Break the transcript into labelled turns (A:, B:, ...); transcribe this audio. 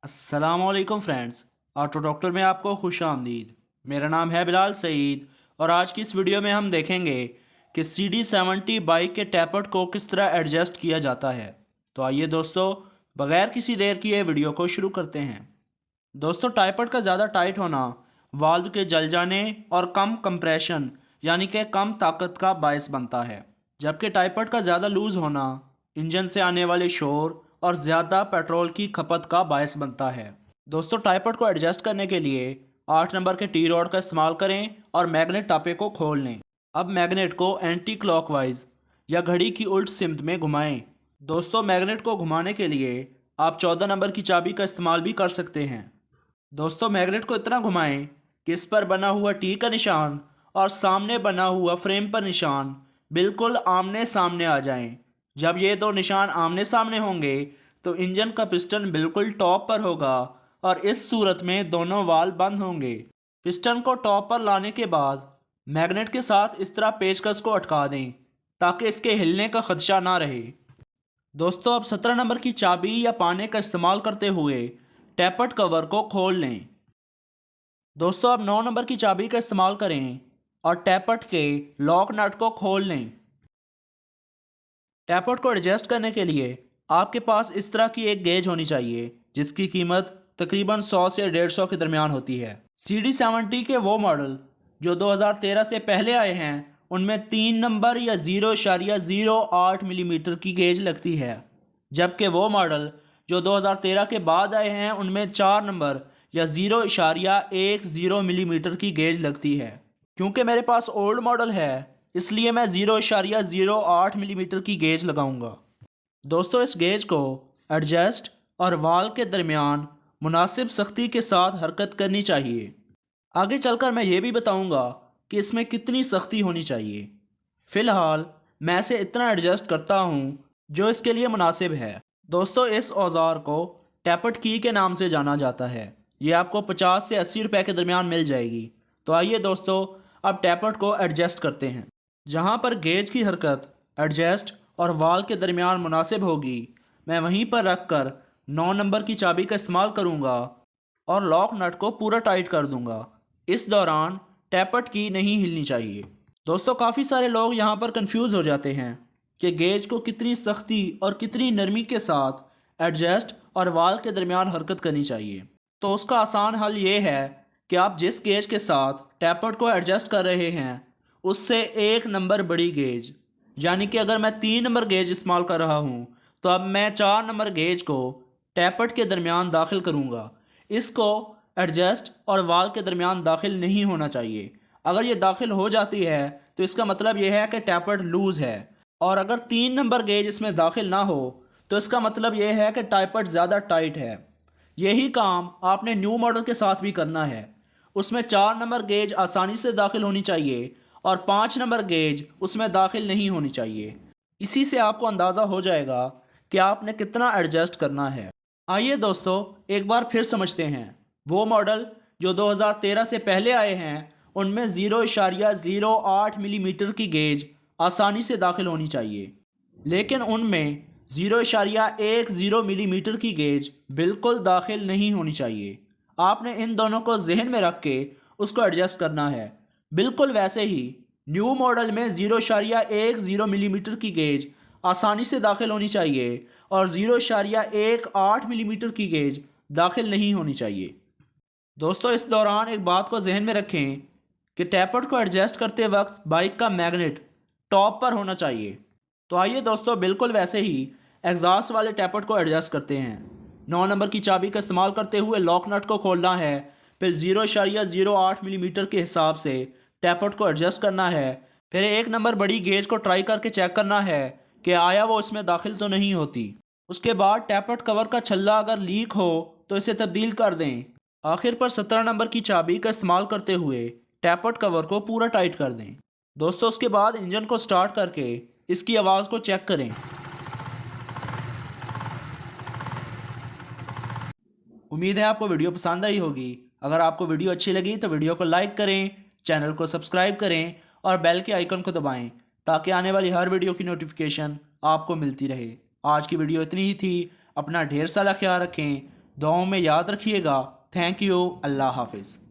A: अस्सलामुअलैकुम friends, auto doctor में आपको खुश आमदीद। मेरा नाम है बिलाल सईद और आज की इस वीडियो में हम देखेंगे कि CD70 बाइक के टैपर्ड को किस तरह एडजस्ट किया जाता है। तो आइए दोस्तों, बगैर किसी देर किए वीडियो को शुरू करते हैं। दोस्तों, टैपर्ड का ज़्यादा टाइट होना वाल्व के जल जाने और कम कंप्रेशन यानी कि कम ताकत का बायस बनता है, जबकि टैपर्ड का ज़्यादा लूज़ होना इंजन से आने वाले शोर और ज़्यादा पेट्रोल की खपत का बायस बनता है। दोस्तों, टैपर्ड को एडजस्ट करने के लिए 8 नंबर के टी रॉड का इस्तेमाल करें और मैग्नेट टापे को खोल लें। अब मैग्नेट को एंटी क्लॉकवाइज या घड़ी की उल्ट सिमत में घुमाएं। दोस्तों, मैग्नेट को घुमाने के लिए आप 14 नंबर की चाबी का इस्तेमाल भी कर सकते हैं। दोस्तों, मैग्नेट को इतना घुमाएं कि इस पर बना हुआ टी का निशान और सामने बना हुआ फ्रेम पर निशान बिल्कुल आमने सामने आ जाएं। जब ये दो निशान आमने सामने होंगे तो इंजन का पिस्टन बिल्कुल टॉप पर होगा और इस सूरत में दोनों वाल्व बंद होंगे। पिस्टन को टॉप पर लाने के बाद मैग्नेट के साथ इस तरह पेचकस को अटका दें ताकि इसके हिलने का खदशा ना रहे। दोस्तों, अब 17 नंबर की चाबी या पाने का इस्तेमाल करते हुए टैपर्ड कवर को खोल लें। दोस्तों, अब 9 नंबर की चाबी का इस्तेमाल करें और टैपर्ड के लॉक नट को खोल लें। टैपर्ड को एडजस्ट करने के लिए आपके पास इस तरह की एक गेज होनी चाहिए जिसकी कीमत तकरीबन 100 से 150 के दरमियान होती है। CD70 के वो मॉडल जो 2013 से पहले आए हैं उनमें 3 नंबर या 0.08 मिलीमीटर की गेज लगती है, जबकि वो मॉडल जो 2013 के बाद आए हैं उनमें 4 नंबर या 0.10 मिलीमीटर की गेज लगती है। क्योंकि मेरे पास ओल्ड मॉडल है इसलिए मैं 0.08 मिलीमीटर की गेज लगाऊंगा। दोस्तों, इस गेज को एडजस्ट और वाल के दरमियान मुनासिब सख्ती के साथ हरकत करनी चाहिए। आगे चलकर मैं ये भी बताऊंगा कि इसमें कितनी सख्ती होनी चाहिए। फ़िलहाल मैं इसे इतना एडजस्ट करता हूँ जो इसके लिए मुनासिब है। दोस्तों, इस औज़ार को टैपर्ड की के नाम से जाना जाता है। ये आपको 50 से 80 रुपए के दरमियान मिल जाएगी। तो आइए दोस्तों, अब टैपर्ड को एडजस्ट करते हैं। जहाँ पर गेज की हरकत एडजस्ट और वाल के दरमियान मुनासिब होगी, मैं वहीं पर रख कर 9 नंबर की चाबी का इस्तेमाल करूँगा और लॉक नट को पूरा टाइट कर दूँगा। इस दौरान टैपर्ड की नहीं हिलनी चाहिए। दोस्तों, काफ़ी सारे लोग यहाँ पर कंफ्यूज हो जाते हैं कि गेज को कितनी सख्ती और कितनी नरमी के साथ एडजस्ट और वाल के दरमियान हरकत करनी चाहिए। तो उसका आसान हल ये है कि आप जिस गेज के साथ टैपर्ड को एडजस्ट कर रहे हैं उससे 1 नंबर बड़ी गेज, यानी कि अगर मैं 3 नंबर गेज इस्तेमाल कर रहा हूँ तो अब मैं 4 नंबर गेज को टैपर्ड के दरमियान दाखिल करूँगा। इसको एडजस्ट और वाल के दरमियान दाखिल नहीं होना चाहिए। अगर ये दाखिल हो जाती है तो इसका मतलब यह है कि टैपर्ड लूज़ है, और अगर 3 नंबर गेज इसमें दाखिल ना हो तो इसका मतलब यह है कि टैपर्ड ज़्यादा टाइट है। यही काम आपने न्यू मॉडल के साथ भी करना है। उसमें 4 नंबर गेज आसानी से दाखिल होनी चाहिए और 5 नंबर गेज उसमें दाखिल नहीं होनी चाहिए। इसी से आपको अंदाज़ा हो जाएगा कि आपने कितना एडजस्ट करना है। आइए दोस्तों, एक बार फिर समझते हैं। वो मॉडल जो 2013 से पहले आए हैं उनमें 0.08 मिलीमीटर की गेज आसानी से दाखिल होनी चाहिए, लेकिन उनमें 0.10 मिलीमीटर की गेज बिल्कुल दाखिल नहीं होनी चाहिए। आपने इन दोनों को जहन में रख के उसको एडजस्ट करना है। बिल्कुल वैसे ही न्यू मॉडल में 0.10 मिलीमीटर की गेज आसानी से दाखिल होनी चाहिए और 0.18 मिलीमीटर की गेज दाखिल नहीं होनी चाहिए। दोस्तों, इस दौरान एक बात को जहन में रखें कि टैपर्ड को एडजस्ट करते वक्त बाइक का मैग्नेट टॉप पर होना चाहिए। तो आइए दोस्तों, बिल्कुल वैसे ही एग्जॉस्ट वाले टैपर्ड को एडजस्ट करते हैं। 9 नंबर की चाबी का इस्तेमाल करते हुए लॉक नट को खोलना है, फिर 0.08 मिलीमीटर के हिसाब से टैपर्ड को एडजस्ट करना है, फिर 1 नंबर बड़ी गेज को ट्राई करके चेक करना है कि आया वो इसमें दाखिल तो नहीं होती। उसके बाद टैपर्ड कवर का छल्ला अगर लीक हो तो इसे तब्दील कर दें। आखिर पर 17 नंबर की चाबी का इस्तेमाल करते हुए टैपर्ड कवर को पूरा टाइट कर दें। दोस्तों, उसके बाद इंजन को स्टार्ट करके इसकी आवाज़ को चेक करें। उम्मीद है आपको वीडियो पसंद आई होगी। अगर आपको वीडियो अच्छी लगी तो वीडियो को लाइक करें, चैनल को सब्सक्राइब करें और बेल के आइकन को दबाएं ताकि आने वाली हर वीडियो की नोटिफिकेशन आपको मिलती रहे। आज की वीडियो इतनी ही थी। अपना ढेर सारा ख्याल रखें। दुआओं में याद रखिएगा। Thank you. अल्लाह हाफिज़।